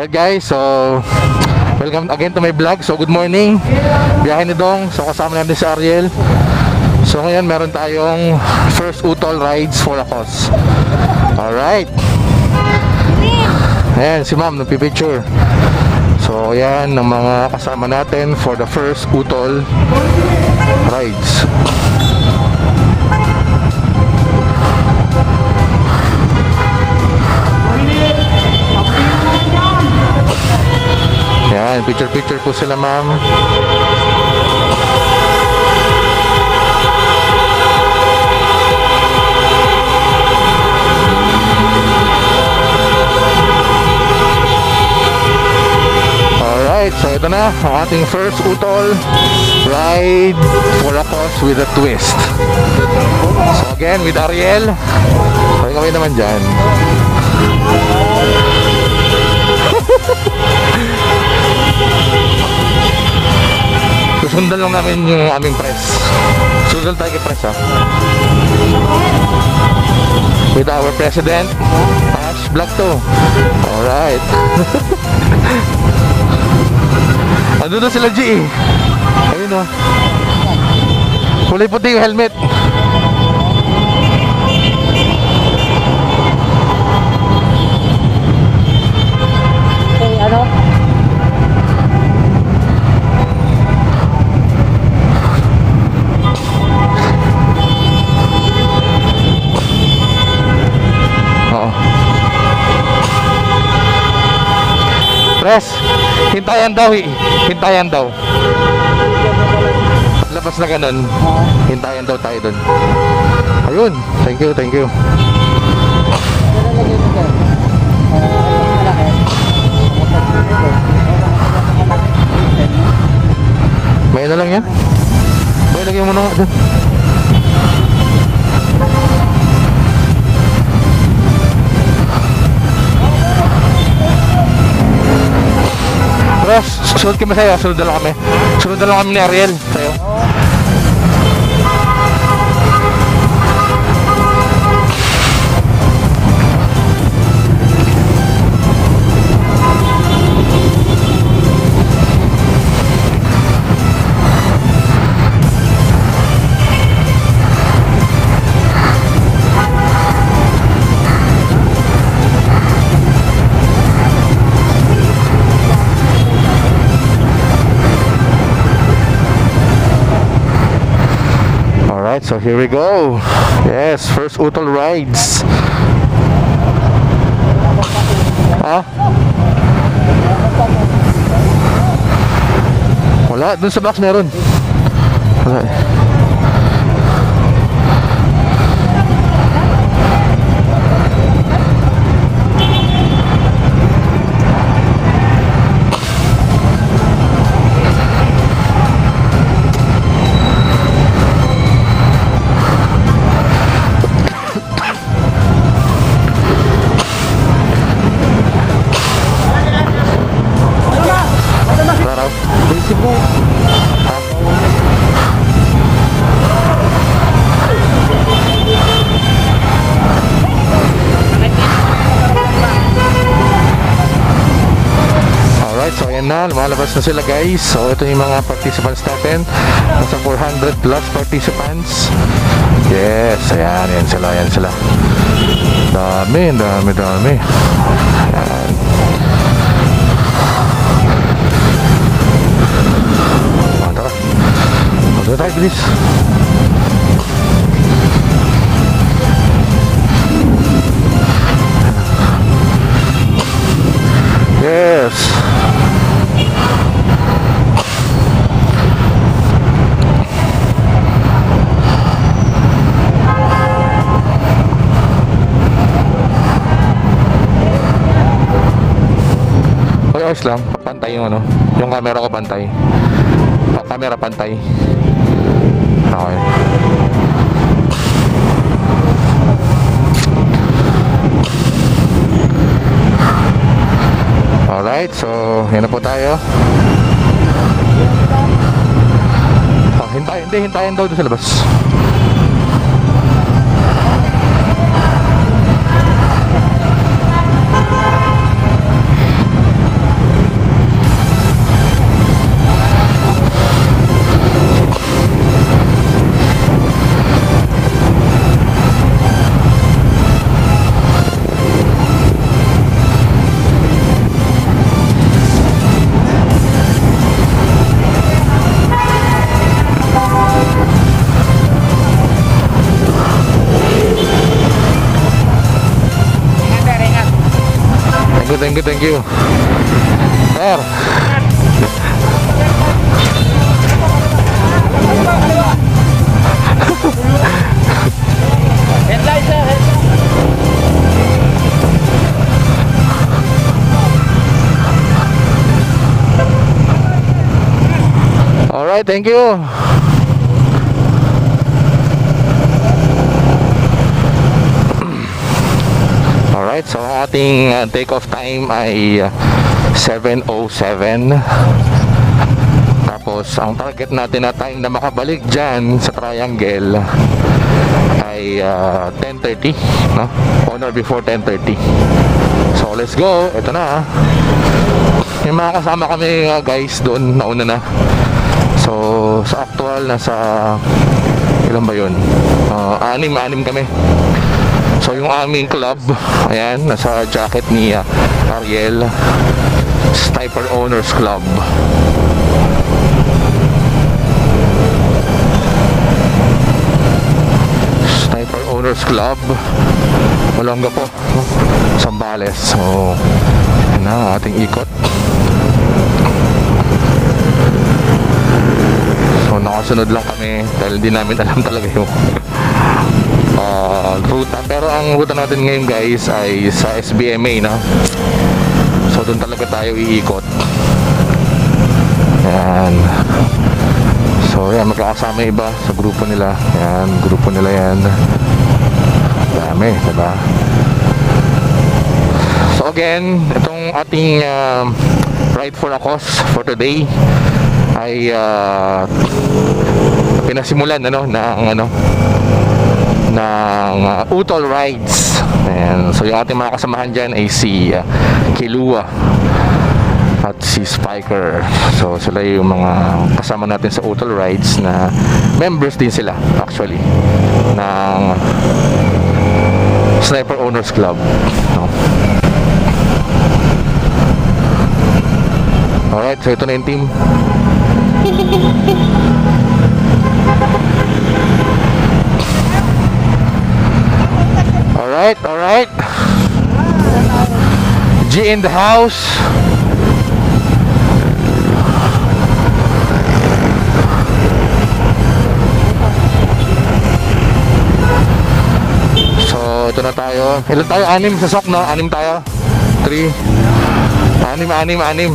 Alright guys, so welcome again to my vlog. So good morning, biyahe ni Dong. So kasama natin si Ariel. So ngayon meron tayong first Utol rides for a cause. Alright. Ayan si ma'am nagpipicture. So ayan ang mga kasama natin for the first Utol rides. Yan, picture po sila ma'am. Alright, so ito na ang ating first Utol ride for a cause with a twist. So again, with Ariel. Kawin naman dyan. Susundan lang namin yung aming press. Susundan tayo kay press ha. With our president Ash Vlog 2. Alright. Andun na sila G. Ayun o. Kulay puti yung helmet. Okay, ano? Press, hintayan daw hintayan daw. Labas na ganun. Hintayan daw tayo dun. Ayun, thank you. May na lang yan. May lagyan mo na nga dun. Bro, sunod kami sa'yo, sunod na lang kami ni Ariel sa'yo. So here we go. Yes, first Utol rides. Ha? Wala, dun sa box meron. Wala. So ayan na, lumalabas na sila guys. So ito yung mga participants natin. Nasa 400 plus participants. Yes, ayan sila. Dami. Ayan. Tara. Magdala tayo guys. Yes. Ayos lang, pantay yung ano, yung camera ko pantay. Camera pantay. Okay. Alright, so yan na po tayo. Hintayin daw doon sa labas. thank you. Sir. Headlight, sir. Alright, thank you. Alright, so ang ating take-off time ay 7:07. Tapos ang target natin na time na makabalik dyan sa triangle ay 10:30, no? On or before 10:30. So let's go. Ito na. Yung mga kasama kami guys doon, nauna na. So sa actual nasa ilan ba yun? Anim kami. So yung aming club, ayan, nasa jacket ni Ariel, Sniper Owners Club. Sniper Owners Club, Olonga po, Zambales. So yan na ating ikot. So nakasunod lang kami dahil hindi namin alam talaga yung ruta. Pero ang ruta natin ngayon guys ay sa SBMA, no? So doon talaga tayo iikot. Yan. So yan, magkakasama yung iba sa grupo nila. Yan, grupo nila yan. Dami, diba? So again, itong ating ride for a cause for today ay pinasimulan ng Utol Rides. Ayan. So yung ating mga kasamahan dyan ay si Kilua at si Spiker. So sila yung mga kasama natin sa Utol Rides na members din sila actually ng Sniper Owners Club, no? Alright, so ito na yung team. Alright. G in the house. So, ito na tayo. Ilan tayo? 6 sa sok, no? 6 tayo. 3. 6.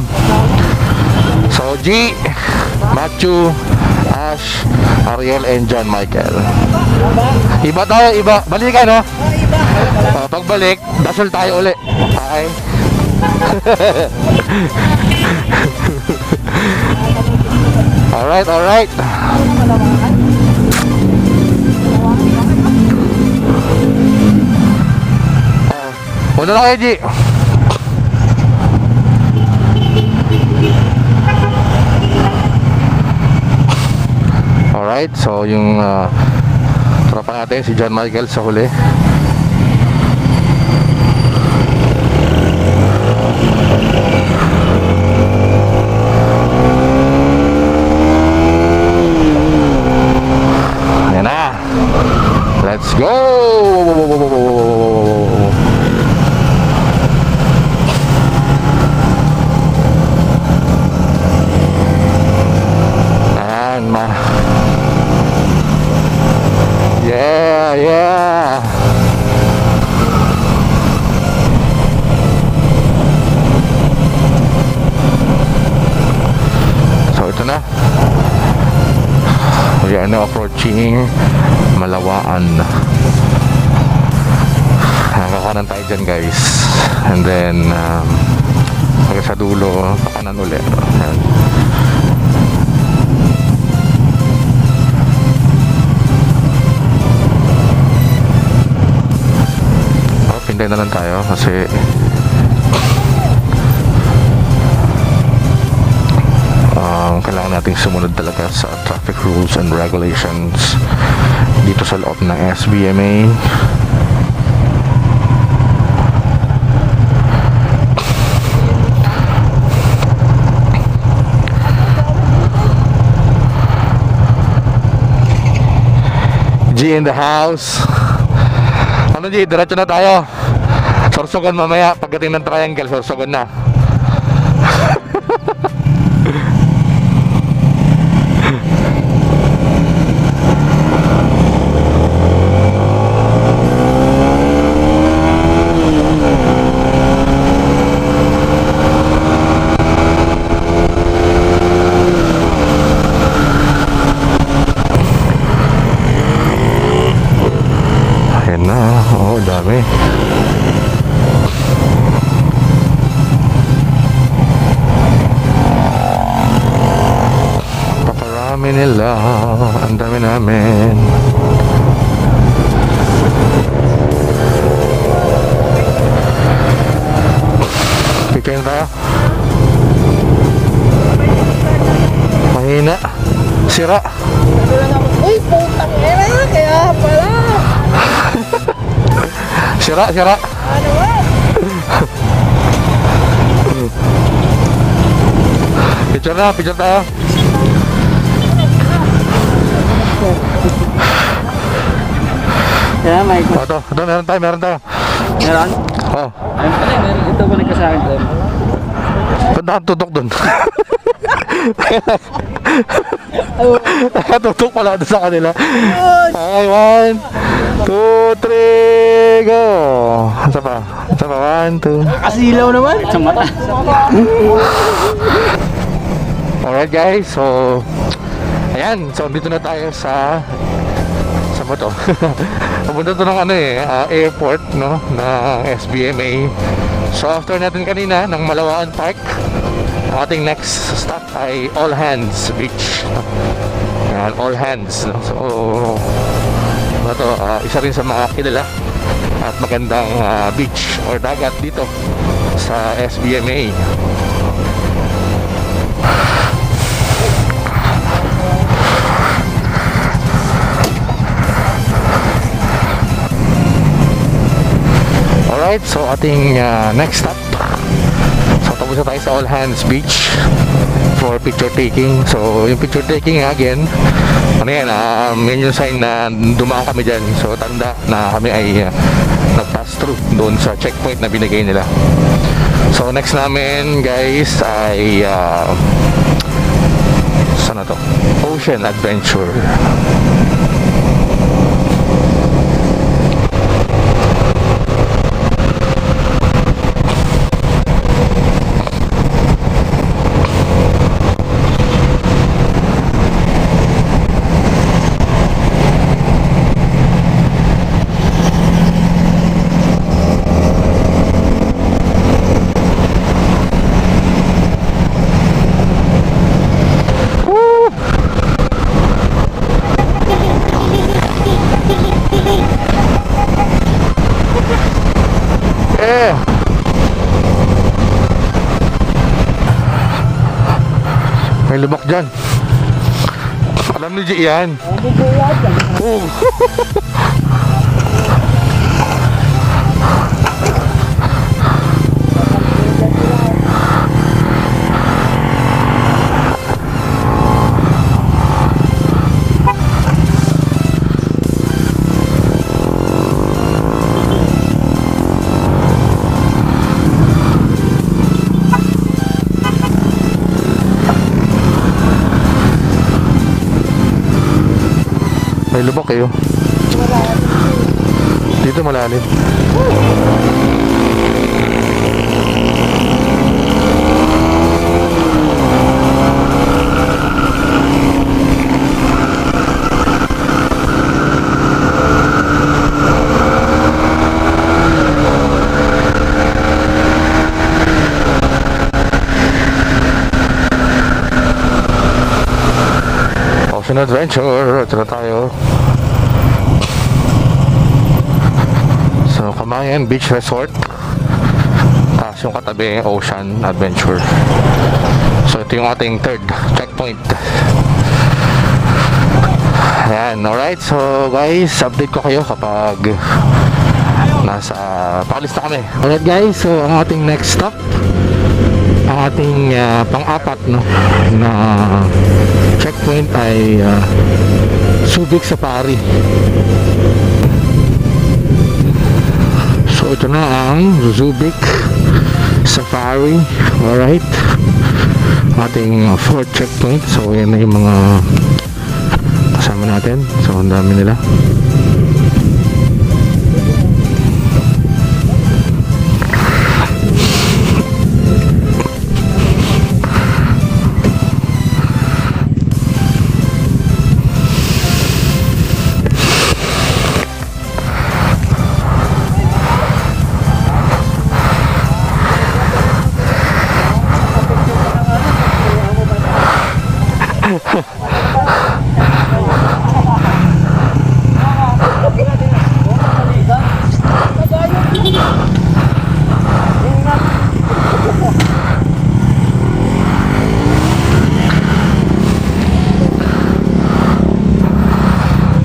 So, G, Matthew, Ash, Ariel, and John Michael. Iba tayo, iba. Balikan, no? Pagbalik, dasal tayo uli. Okay? Alright. Una lang kayo, G. Alright, so yung tropa natin si John Michael sa huli. Ayan na. Let's go. Yeah. So ito na. We are now approaching Malawaan. Kakanan tayo dyan guys. And then hanggang sa dulo, kakanan ulit. Ayan. Pinday na lang tayo kasi kailangan nating sumunod talaga sa traffic rules and regulations dito sa loob ng SBMA. G in the house. Ano G, diretso na tayo. Sorsogon mamaya, pagdating ng triangle, Sorsogon na. Ayan na, oo, dami. Paparami nila, ang dami namin. Picture na tayo. Mahina. Sira. Uy, putang ina, kaya pala. Sira, sira. Ano ba? Picture na, picture tayo. Kaya, Mike. Ito, meron tayo, meron tayo. Meron? Oh, Ayun pala, meron. Ito ba nagkasakin doon? ba't nakatutok dun? Nakatutok pala doon sa kanila. Okay, 1, 2, 3, go! Isa pa, 1, 2. Kasilaw naman. Sa mata. Alright guys, so ayan, so dito na tayo sa ba to? Pupunta to ng airport, no, ng SBMA. So after natin kanina ng Malawaan Park, ang ating next stop ay All Hands Beach. Ayan, All Hands, no? So ano to, isa rin sa mga kilala at magandang beach or dagat dito sa SBMA. Alright, so ating next stop. So tapos na tayo sa All Hands Beach for picture taking. So yung picture taking again, yan yung sign na dumaan kami dyan. So tanda na kami ay nag-pass through doon sa checkpoint na binigay nila. So next namin guys ay saan na to? Ocean Adventure. May lubak dyan. Alam ni G yan. Oh. May lubak kayo. Dito malalim. Ocean Adventure. Ito na tayo. So, Camayan Beach Resort. Tapos yung katabi, Ocean Adventure. So, ito yung ating third checkpoint. Ayan, alright. So, guys, update ko kayo kapag nasa pakalista kami. Alright guys, so ang ating next stop, ang ating pang-apat na checkpoint ay Subic Safari. So So ito na ang Subic Safari. Alright, ating fourth checkpoint. So yan na yung mga kasama natin. So ang dami nila.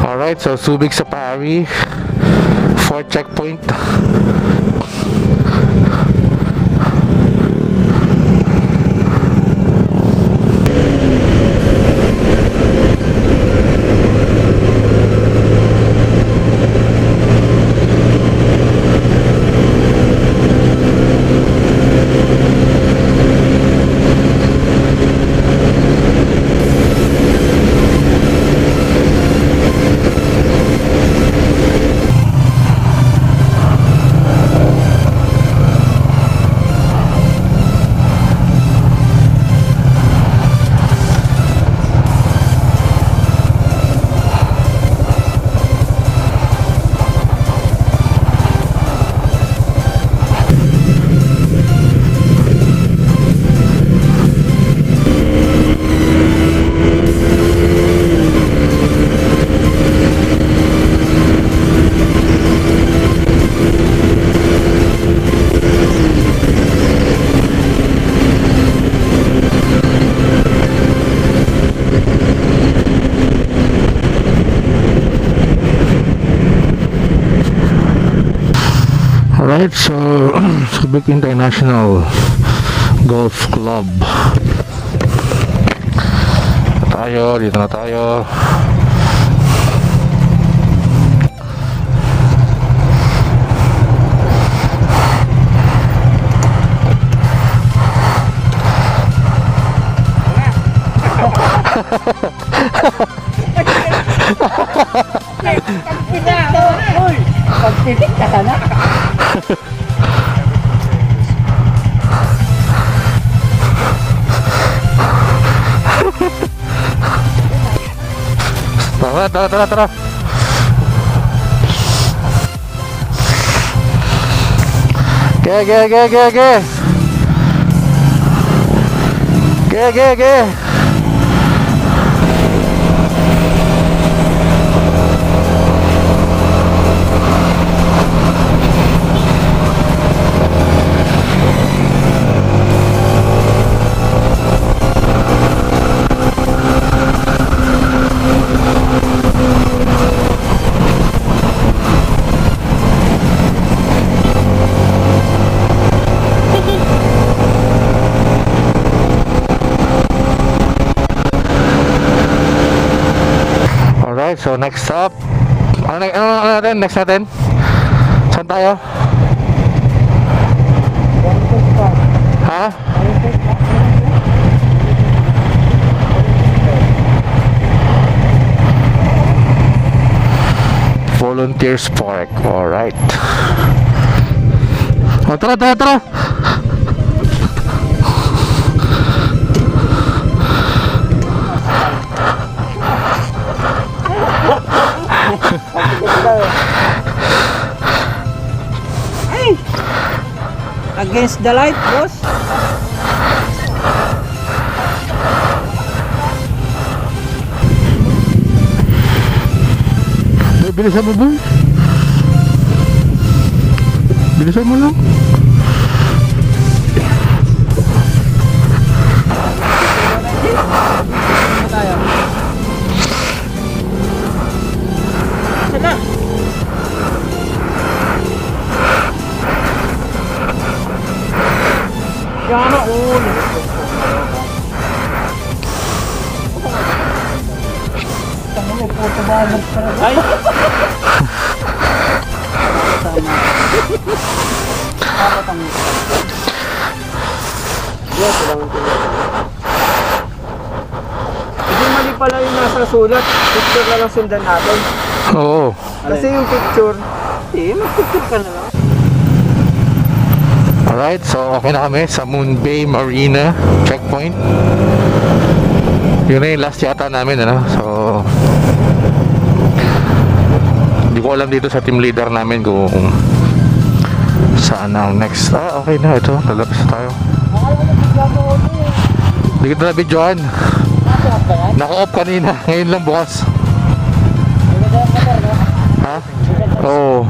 Alright, so Subic Safari, fourth checkpoint. Alright, so Subic International Golf Club. Dito na tayo. Pagtitik ka sana. Tara. Ge. Alright, so next stop. Ano natin? Next natin? Saan tayo? Ha? Volunteers Park. Alright. Oh, tara. Against the light, boss. Bilisan mo ba? Bilisan mo lang. Sana. Yana all. Tama mo po tabalag para. Ay. Tama. Dapat ang yan, kailangan ko. Hindi mali pala yung nasa sulat. Picture na lang sundan natin. Oo. Kasi yung picture, mag-picture ka na lang. Alright, so okay na kami sa Moon Bay Marina checkpoint. Yun na yung last yata namin, ano? So, hindi ko alam dito sa team leader namin kung saan ang next. Ah, okay na, ito, lalabas na tayo. Hindi kita na-videoan. Naka-off kanina, ngayon lang bukas. Ha? Oo.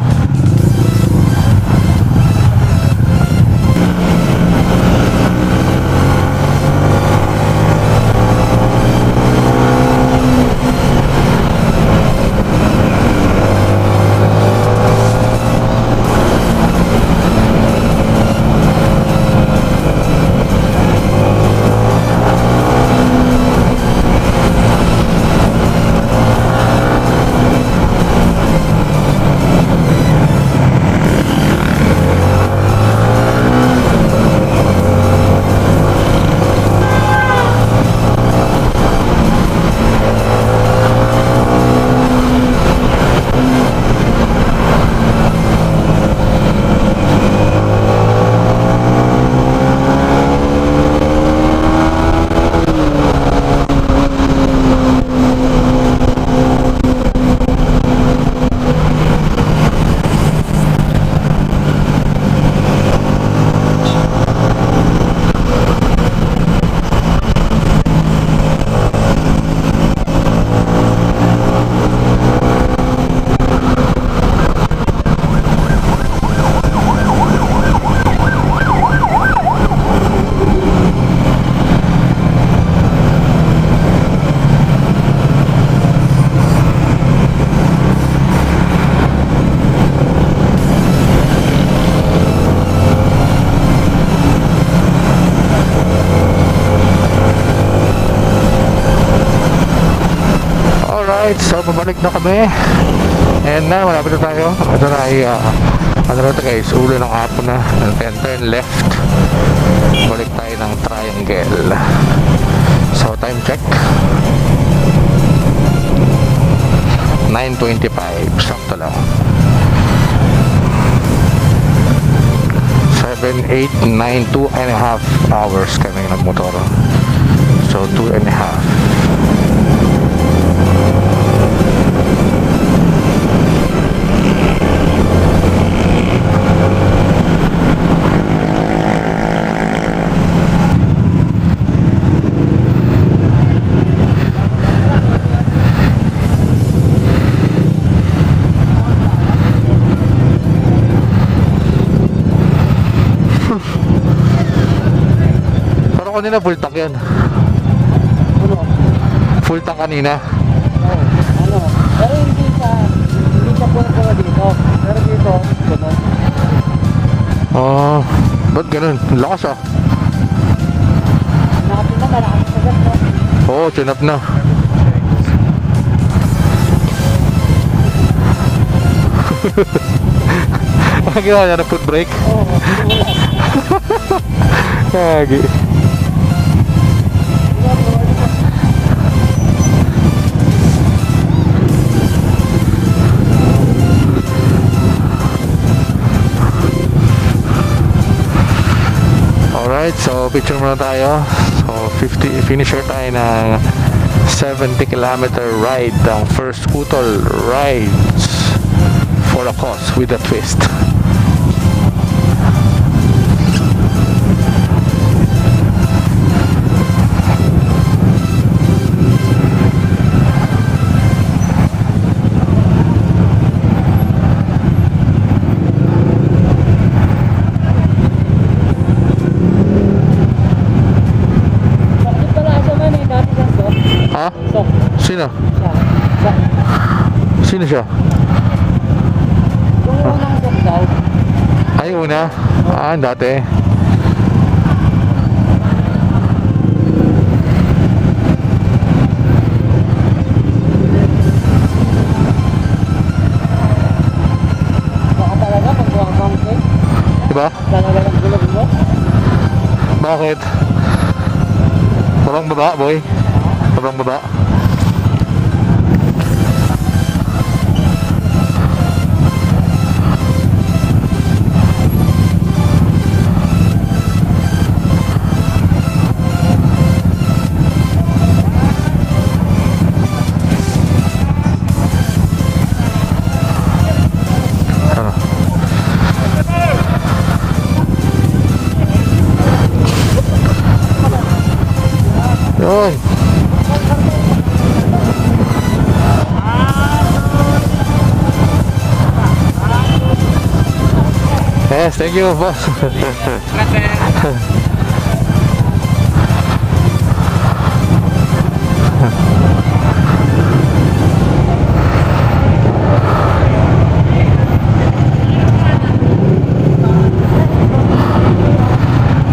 Alright, so pabalik na kami. And na, malapit na tayo. Ito na ay, ano na ito guys, ulo ng hapon na. And turn left. Balik tayo ng triangle. So, time check. 9:25. Sakto lang. 7, 8, 9, 2.5 hours kami nagmotor. So, 2.5. Kanina full tank yan. Full tank kanina. Ano? Pero hindi siya pula dito. Pero dito, gano'n. Ba't ganun? Ang lakas ah. Nakapin na, malakas sa gas, no? Oo, chinap na. Ang ginawa niya na foot brake? Oo, Kagi. Alright, so picture muna tayo. So 50 finisher tayo ng 70-kilometer ride, ang first Utol rides for a cause with a twist. Ha? Sino? Sino siya? yung unang sok daw. Ay, una? Ah, dati. Baka talaga pag buwang-buwang ko. ba? Talaga ng gulog mo? Bakit? Walang baba, boy. Walang baba. Ano? Yun. Yes, thank you, boss.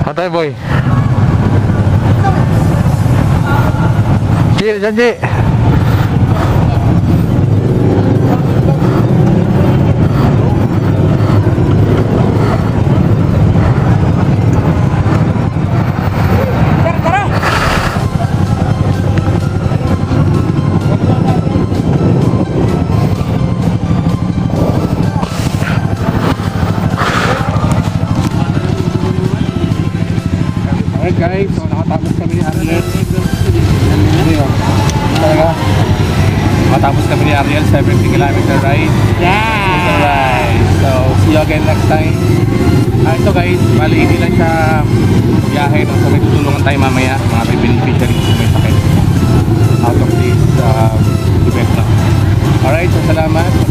Antay, boy. Ci, dyan, Ci. Alright guys, so nakatapos kami ni Ariel. Talaga? Nakatapos kami ni Ariel, 70-kilometer ride. Yeah! Alright, so see you again next time. Ito guys, bali hindi lang siya biyahe, no? So may tutulungan tayo mamaya, mga beneficiaries na may sakit out of this event na. Alright, so salamat.